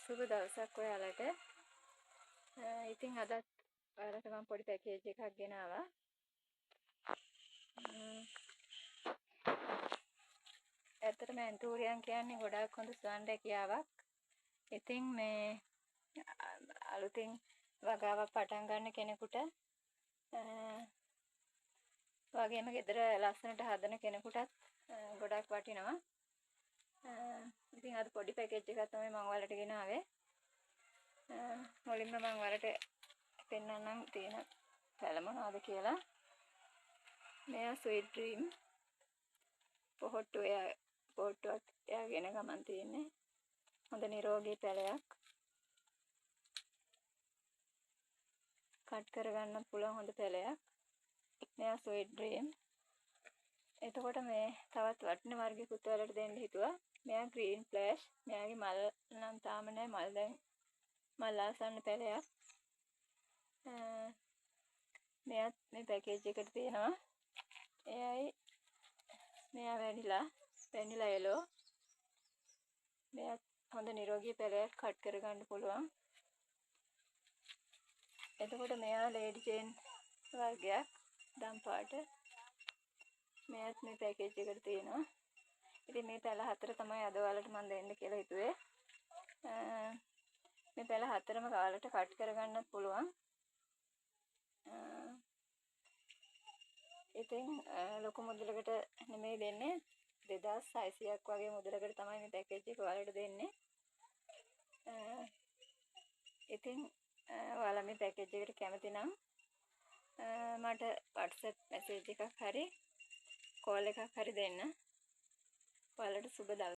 සුබ දවසක් ඔයාලට. ඉතින් අදත් ඔයාලට මම පොඩි පැකේජ් එකක් ගෙනාවා. ඇත්තටම ඇන්තූරියම් කියන්නේ ගොඩාක් හොඳ සුවඳ රැකියාවක්. ඉතින් මේ අලුතින් වගාවක් පටන් ගන්න කෙනෙකුට වගේම ගෙදර ලස්සනට හදන කෙනෙකුටත් ගොඩක් වටිනවා. ඉතින් අද පොඩි පැකේජ් එකක් තමයි මම ඔයාලට ගෙනාවේ. මුලින්ම මම ඔයාලට පෙන්නන්නම් තියෙන පැල මොනවද කියලා. මෙයා ස්වීට් ඩ්‍රීම් පොහොට්ටුවක් එයාගෙන ගමන් තියෙන්නේ. හොඳ නිරෝගී පැලයක්. කට් කරගන්න පුළුවන් හොඳ පැලයක්. මෙයා ස්වීට් ඩ්‍රීම්. එතකොට මේ තවත් වටින වර්ගයකුත් ඔයාලට දෙන්න හිතුවා. මෙයා ග්‍රීන් ෆ්ලෑෂ්. මෙයාගේ මල් නම් තාම නැහැ. මල් දැන් මල් ආසන්න පැලයක්. මෙයාත් මේ පැකේජ් එකට තියෙනවා. එයයි මෙයා වැනිලා යලෝ. මෙයාත් හොඳ නිරෝගී පැලයක් කට් කරගන්න පුළුවන්. එතකොට මෙයා ලේඩි චේන් වර්ගයක් දම් පාට. මෙයාත් මේ පැකේජ් එකට තියෙනවා. ඉතින් මේ පැල හතර තමයි අද ඔයාලට මම දෙන්න කියලා හිතුවේ. මේ පැල හතරම ඔයාලට කට් කරගන්නත් පුළුවන්. ඉතින් ලොකු මුදලකට නෙමෙයි දෙන්නේ. 2600ක් වගේ මුදලකට තමයි මේ පැකේජ් එක ඔයාලට දෙන්නේ. ඉතින් ඔයාලා මේ පැකේජ් එකට කැමති නම් මට WhatsApp මැසේජ් එකක් හරි කෝල් එකක් හරි දෙන්න. ඔයාලට සුබ දවසක්.